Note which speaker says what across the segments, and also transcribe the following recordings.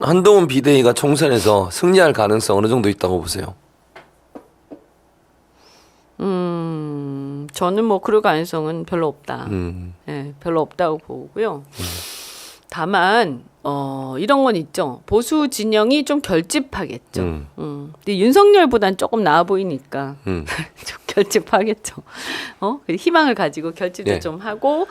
Speaker 1: 한동훈 비대위가 총선에서 승리할 가능성 어느 정도 있다고 보세요?
Speaker 2: 저는 뭐 그럴 가능성은 별로 없다.
Speaker 1: 음.
Speaker 2: 예, 별로 없다고 보고요. 다만 이런 건 있죠. 보수 진영이 좀 결집하겠죠. 근데 윤석열보단 조금 나아 보이니까 좀 결집하겠죠. 희망을 가지고 결집도
Speaker 1: 네.
Speaker 2: 좀 하고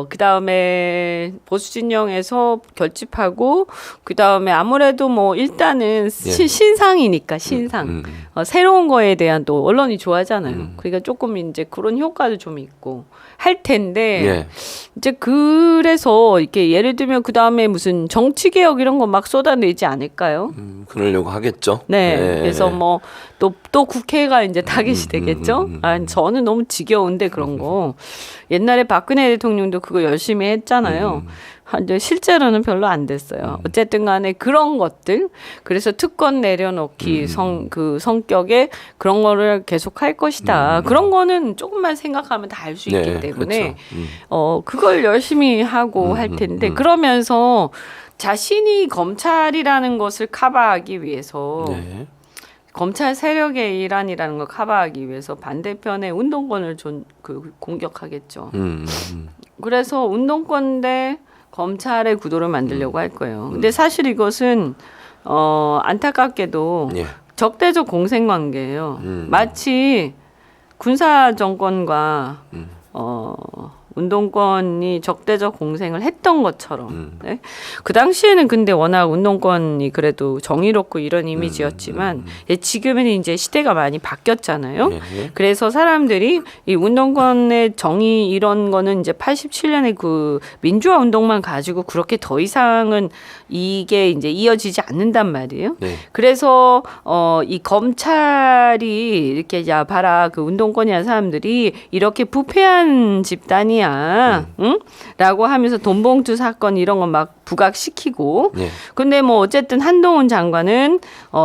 Speaker 2: 그 다음에 보수 진영에서 결집하고 그 다음에 아무래도 뭐 일단은 신상이니까 신상 새로운 거에 대한 또 언론이 좋아하잖아요. 그러니까 조금 이제 그런 효과도 좀 있고 할 텐데
Speaker 1: 예.
Speaker 2: 이제 그래서 이렇게 예를 들면 그 다음에 무슨 정치 개혁 이런 거 막 쏟아내지 않을까요?
Speaker 1: 그러려고 하겠죠.
Speaker 2: 네.
Speaker 1: 예.
Speaker 2: 그래서 뭐 또 국회가 이제 타깃이 되겠죠. 저는 너무 지겨운데 그런 거. 옛날에 박근혜 대통령도 그거 열심히 했잖아요. 이제 실제로는 별로 안 됐어요. 어쨌든 간에 그런 것들. 그래서 특권 내려놓기 그 성격에 그런 거를 계속 할 것이다. 그런 거는 조금만 생각하면 다 알 수 있기
Speaker 1: 네,
Speaker 2: 때문에
Speaker 1: 그렇죠.
Speaker 2: 그걸 열심히 하고 할 텐데 그러면서 자신이 검찰이라는 것을 커버하기 위해서
Speaker 1: 네.
Speaker 2: 검찰 세력의 일환이라는 걸 커버하기 위해서 반대편의 운동권을 공격하겠죠. 그래서 운동권 대 검찰의 구도를 만들려고 할 거예요. 근데 사실 이것은 안타깝게도
Speaker 1: 예.
Speaker 2: 적대적 공생 관계예요. 마치 군사 정권과 운동권이 적대적 공생을 했던 것처럼. 네? 그 당시에는 근데 워낙 운동권이 그래도 정의롭고 이런 이미지였지만 지금은 이제 시대가 많이 바뀌었잖아요.
Speaker 1: 예.
Speaker 2: 그래서 사람들이 이 운동권의 정의 이런 거는 이제 87년에 그 민주화 운동만 가지고 그렇게 더 이상은 이게 이제 이어지지 않는단 말이에요.
Speaker 1: 네.
Speaker 2: 그래서 이 검찰이 이렇게 야 봐라 그 운동권이라는 사람들이 이렇게 부패한 집단이야, 응? 라고 하면서 돈봉투 사건 이런 거 막 부각시키고.
Speaker 1: 네.
Speaker 2: 근데 뭐 어쨌든 한동훈 장관은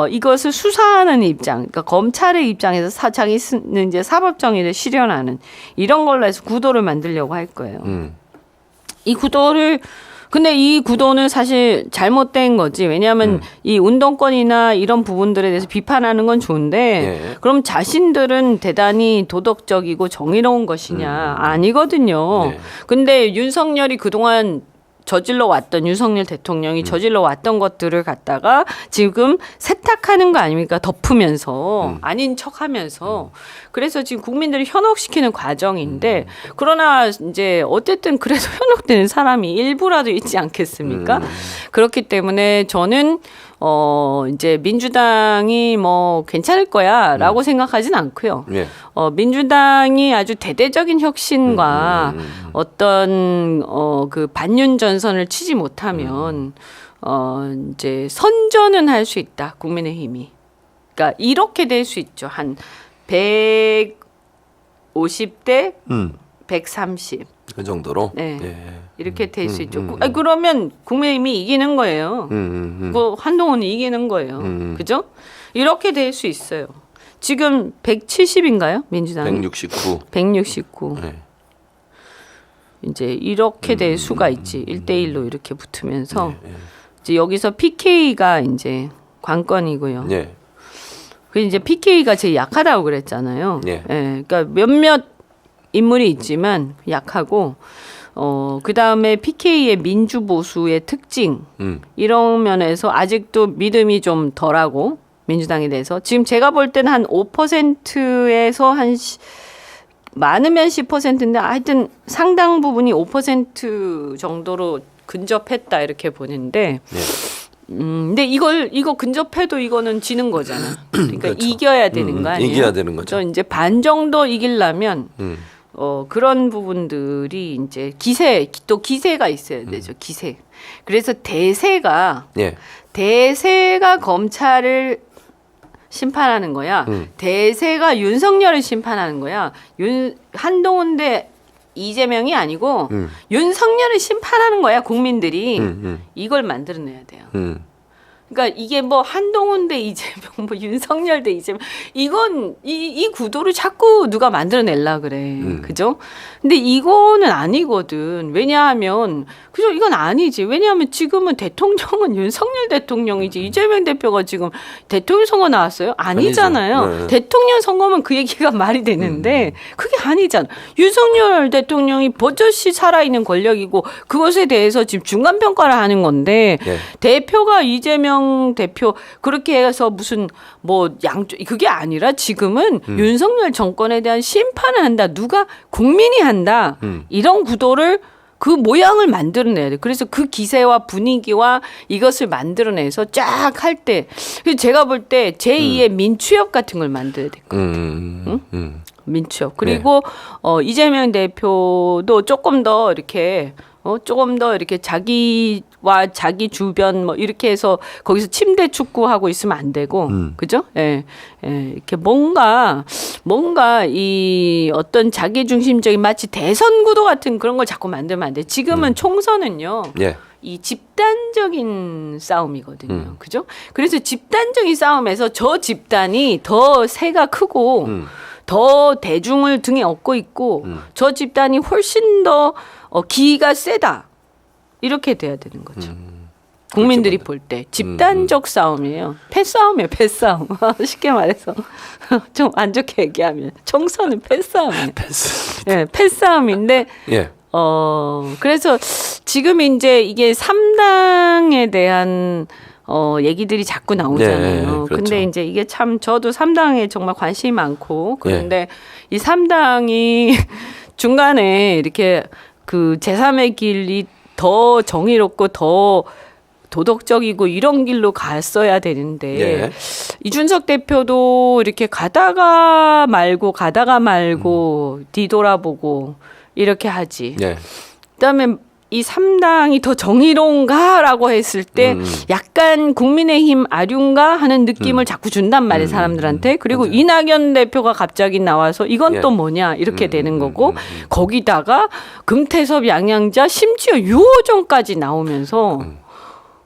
Speaker 2: 이것을 수사하는 입장, 그러니까 검찰의 입장에서 자기는 이제 사법 정의를 실현하는 이런 걸로 해서 구도를 만들려고 할 거예요. 이 구도를 근데 이 구도는 사실 잘못된 거지. 왜냐하면 이 운동권이나 이런 부분들에 대해서 비판하는 건 좋은데 그럼 자신들은 대단히 도덕적이고 정의로운 것이냐? 아니거든요.
Speaker 1: 네.
Speaker 2: 근데 윤석열이 그동안 윤석열 대통령이 저질러 왔던 것들을 갖다가 지금 세탁하는 거 아닙니까? 덮으면서 아닌 척하면서 그래서 지금 국민들을 현혹시키는 과정인데 그러나 이제 어쨌든 그래도 현혹되는 사람이 일부라도 있지 않겠습니까? 그렇기 때문에 저는 이제 민주당이 뭐 괜찮을 거야라고 생각하진 않고요.
Speaker 1: 예.
Speaker 2: 민주당이 아주 대대적인 혁신과 어떤 그 반윤 전선을 치지 못하면 이제 선전은 할 수 있다. 국민의힘이. 그러니까 이렇게 될 수 있죠. 한 150대 130.
Speaker 1: 그 정도로.
Speaker 2: 네.
Speaker 1: 예.
Speaker 2: 이렇게 될 수 있죠. 그러면 국민의힘이 이기는 거예요. 그 한동훈이 이기는 거예요. 그죠? 이렇게 될 수 있어요. 지금 170인가요? 민주당이?
Speaker 1: 169.
Speaker 2: 169.
Speaker 1: 네.
Speaker 2: 이제 이렇게 될 수가 있지. 1대1로 이렇게 붙으면서 이제 여기서 PK가 이제 관건이고요.
Speaker 1: 예.
Speaker 2: 그 이제 PK가 제일 약하다고 그랬잖아요.
Speaker 1: 예.
Speaker 2: 그러니까 몇몇 인물이 있지만 약하고 그 다음에 PK의 민주보수의 특징 이런 면에서 아직도 믿음이 좀 덜하고 민주당에 대해서 지금 제가 볼 때는 한 5%에서 많으면 10%인데 하여튼 상당 부분이 5% 정도로 근접했다 이렇게 보는데 근데 이거 근접해도 이거는 지는 거잖아. 그러니까
Speaker 1: 그렇죠.
Speaker 2: 이겨야 되는 거 아니에요?
Speaker 1: 이겨야 되는 거죠.
Speaker 2: 이제 반 정도 이기려면 그런 부분들이 이제 기세가 있어야 되죠. 기세. 그래서 대세가
Speaker 1: 예.
Speaker 2: 검찰을 심판하는 거야. 대세가 윤석열을 심판하는 거야. 한동훈 대 이재명이 아니고 윤석열을 심판하는 거야. 국민들이 이걸 만들어내야 돼요. 그러니까 이게 뭐 한동훈 대 이재명, 뭐 윤석열 대 이재명, 이건 이 구도를 자꾸 누가 만들어내려 그래, 그죠? 근데 이거는 아니거든. 왜냐하면 그죠? 이건 아니지. 왜냐하면 지금은 대통령은 윤석열 대통령이지 이재명 대표가 지금 대통령 선거 나왔어요? 아니잖아요.
Speaker 1: 네.
Speaker 2: 대통령 선거면 그 얘기가 말이 되는데 그게 아니잖아. 윤석열 대통령이 버젓이 살아있는 권력이고 그것에 대해서 지금 중간 평가를 하는 건데
Speaker 1: 네.
Speaker 2: 대표가 이재명 대표 그렇게 해서 무슨 뭐 양쪽 그게 아니라 지금은 윤석열 정권에 대한 심판을 한다. 누가 국민이 한다. 이런 구도를 그 모양을 만들어내야 돼. 그래서 그 기세와 분위기와 이것을 만들어내서 쫙 할 때 제가 볼 때 제2의 민취업 같은 걸 만들어야 될 것 같아요. 민취업. 그리고 이재명 대표도 조금 더 이렇게 자기와 자기 주변 뭐 이렇게 해서 거기서 침대 축구하고 있으면 안 되고 그죠? 예. 이렇게 뭔가 이 어떤 자기 중심적인 마치 대선 구도 같은 그런 걸 자꾸 만들면 안 돼. 지금은 총선은요.
Speaker 1: 예.
Speaker 2: 이 집단적인 싸움이거든요. 그죠? 그래서 집단적인 싸움에서 저 집단이 더 세가 크고 더 대중을 등에 업고 있고 저 집단이 훨씬 더 기가 세다. 이렇게 돼야 되는 거죠. 국민들이 볼 때 집단적 싸움이에요. 패싸움이에요. 패싸움. 쉽게 말해서 좀 안 좋게 얘기하면 총선은 패싸움이에요. 네, 패싸움인데
Speaker 1: 예.
Speaker 2: 그래서 지금 이제 이게 3당에 대한 얘기들이 자꾸 나오잖아요.
Speaker 1: 네, 그렇죠.
Speaker 2: 근데 이제 이게 참 저도 3당에 정말 관심이 많고 그런데 이 3당이 중간에 이렇게 그 제3의 길이 더 정의롭고 더 도덕적이고 이런 길로 갔어야 되는데
Speaker 1: 예.
Speaker 2: 이준석 대표도 이렇게 가다가 말고 뒤돌아보고 이렇게 하지.
Speaker 1: 예.
Speaker 2: 그다음에 이 3당이 더 정의로운가라고 했을 때 약간 국민의힘 아륜가 하는 느낌을 자꾸 준단 말이에요, 사람들한테. 그리고
Speaker 1: 맞아요.
Speaker 2: 이낙연 대표가 갑자기 나와서 이건
Speaker 1: 예.
Speaker 2: 또 뭐냐 이렇게 되는 거고 거기다가 금태섭 양양자 심지어 유호정까지 나오면서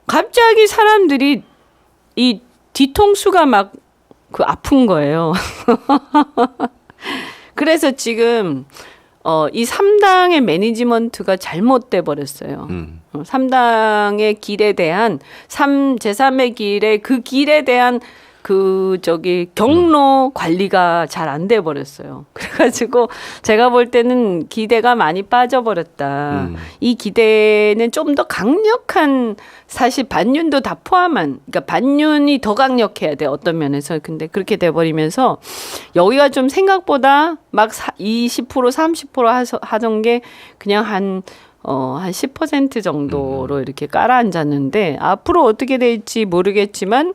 Speaker 2: 갑자기 사람들이 이 뒤통수가 막 그 아픈 거예요. 그래서 지금 이 3당의 매니지먼트가 잘못돼 버렸어요. 3당의 길에 대한 제3의 길에 그 길에 대한 경로 관리가 잘 안 돼 버렸어요. 그래가지고 제가 볼 때는 기대가 많이 빠져버렸다. 이 기대는 좀 더 강력한 사실 반윤도 다 포함한 그러니까 반윤이 더 강력해야 돼 어떤 면에서. 근데 그렇게 돼 버리면서 여기가 좀 생각보다 막 20% 30% 하던 게 그냥 한 10% 정도로 이렇게 깔아앉았는데 앞으로 어떻게 될지 모르겠지만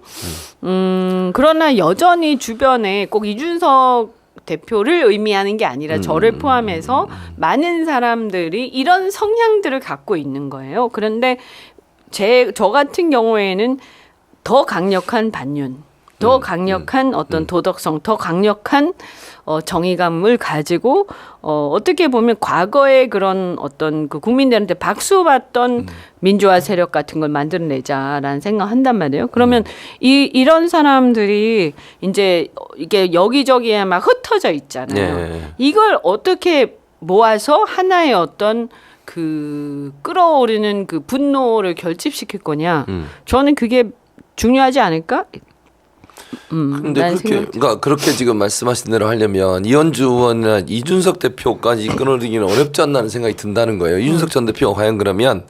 Speaker 2: 그러나 여전히 주변에 꼭 이준석 대표를 의미하는 게 아니라 저를 포함해서 많은 사람들이 이런 성향들을 갖고 있는 거예요. 그런데 저 같은 경우에는 더 강력한 반윤, 더 강력한 어떤 도덕성, 더 강력한 정의감을 가지고 어떻게 보면 과거의 그런 어떤 그 국민들한테 박수 받던 민주화 세력 같은 걸 만들어내자라는 생각한단 말이에요. 그러면 이런 사람들이 이제 이게 여기저기에 막 흩어져 있잖아요.
Speaker 1: 예.
Speaker 2: 이걸 어떻게 모아서 하나의 어떤 그 끌어오르는 그 분노를 결집시킬 거냐? 저는 그게 중요하지 않을까?
Speaker 1: 근데 그렇게 지금 말씀하신 대로 하려면 이현주 의원이나 이준석 대표까지 끌어들이기는 어렵지 않나는 생각이 든다는 거예요. 이준석 전 대표가 과연 그러면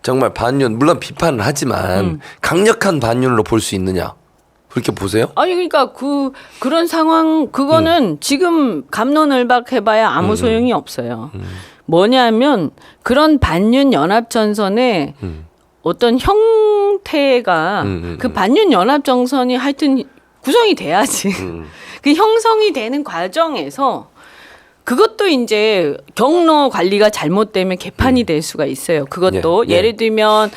Speaker 1: 정말 반윤 물론 비판은 하지만 강력한 반윤으로 볼 수 있느냐 그렇게 보세요?
Speaker 2: 아니 그러니까 그런 상황 그거는 지금 갑론을박 해봐야 아무 소용이 없어요. 뭐냐면 그런 반윤 연합 전선에 어떤 형태가 그 반윤 연합 정선이 하여튼 구성이 돼야지. 그 형성이 되는 과정에서 그것도 이제 경로 관리가 잘못되면 개판이 될 수가 있어요. 그것도
Speaker 1: 예, 예.
Speaker 2: 예를 들면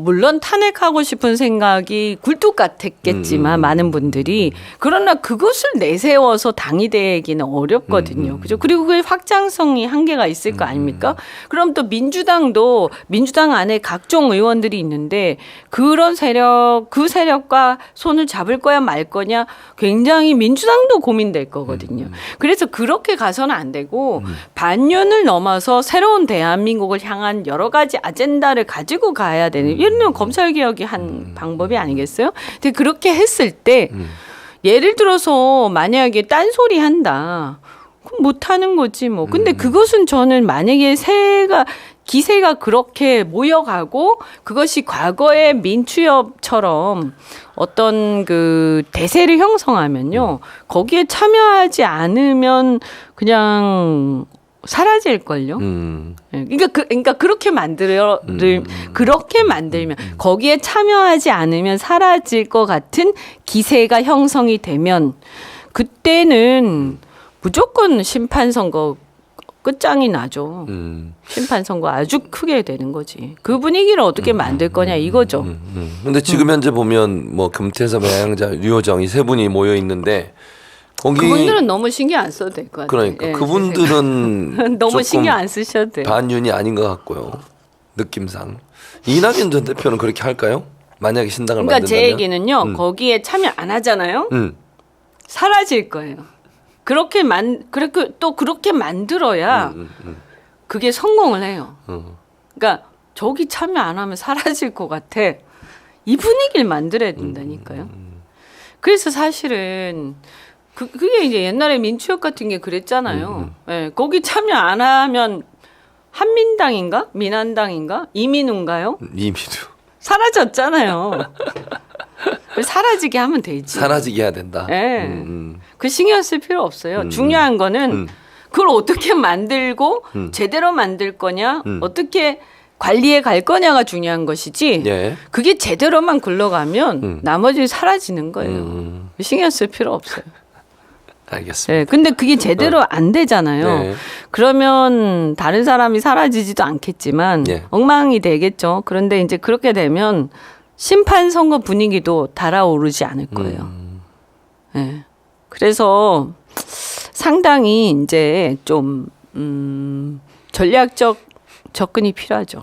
Speaker 2: 물론 탄핵하고 싶은 생각이 굴뚝 같았겠지만 많은 분들이 그러나 그것을 내세워서 당이 되기는 어렵거든요. 그죠? 그리고 그게 확장성이 한계가 있을 거 아닙니까? 그럼 또 민주당도 민주당 안에 각종 의원들이 있는데 그런 세력 그 세력과 손을 잡을 거야 말 거냐 굉장히 민주당도 고민될 거거든요. 그래서 그렇게 가서는 안 되고 반년을 넘어서 새로운 대한민국을 향한 여러 가지 아젠다를 가지고 가야 되는 예를 들면 검찰개혁이 한 방법이 아니겠어요? 근데 그렇게 했을 때 예를 들어서 만약에 딴소리 한다. 그럼 못하는 거지 뭐. 근데 그것은 저는 만약에 기세가 그렇게 모여가고 그것이 과거의 민추협처럼 어떤 그 대세를 형성하면요. 거기에 참여하지 않으면 그냥 사라질걸요. 그러니까 그렇게 그렇게 만들면 거기에 참여하지 않으면 사라질 것 같은 기세가 형성이 되면 그때는 무조건 심판선거 끝장이 나죠. 심판선거 아주 크게 되는 거지. 그 분위기를 어떻게 만들 거냐 이거죠.
Speaker 1: 근데 지금 현재 보면 뭐 금태섭, 양양자, 류호정 이 세 분이 모여 있는데 거기
Speaker 2: 그분들은 너무 신경 안 써도 될 것 같아요.
Speaker 1: 그러니까
Speaker 2: 예,
Speaker 1: 그분들은
Speaker 2: 너무
Speaker 1: 조금
Speaker 2: 신경 안 쓰셔도 돼요.
Speaker 1: 반윤이 아닌 것 같고요. 느낌상 이낙연 전 대표는 그렇게 할까요? 만약에 신당을
Speaker 2: 그러니까
Speaker 1: 만든다면?
Speaker 2: 제 얘기는요. 거기에 참여 안 하잖아요. 사라질 거예요. 그렇게 만들어야 그게 성공을 해요. 그러니까 저기 참여 안 하면 사라질 것 같아. 이 분위기를 만들어야 된다니까요. 그래서 사실은 그게 이제 옛날에 민추협 같은 게 그랬잖아요. 예, 거기 참여 안 하면 한민당인가 민한당인가 이민우인가요?
Speaker 1: 이민우
Speaker 2: 사라졌잖아요. 사라지게 하면 되지.
Speaker 1: 사라지게 해야 된다.
Speaker 2: 예. 그 신경 쓸 필요 없어요. 중요한 거는 그걸 어떻게 만들고 제대로 만들 거냐, 어떻게 관리해 갈 거냐가 중요한 것이지.
Speaker 1: 예.
Speaker 2: 그게 제대로만 굴러가면 나머지 사라지는 거예요. 신경 쓸 필요 없어요.
Speaker 1: 알겠습니다.
Speaker 2: 네, 근데 그게 제대로 안 되잖아요.
Speaker 1: 네.
Speaker 2: 그러면 다른 사람이 사라지지도 않겠지만
Speaker 1: 네.
Speaker 2: 엉망이 되겠죠. 그런데 이제 그렇게 되면 심판 선거 분위기도 달아오르지 않을 거예요. 네. 그래서 상당히 이제 좀 전략적 접근이 필요하죠.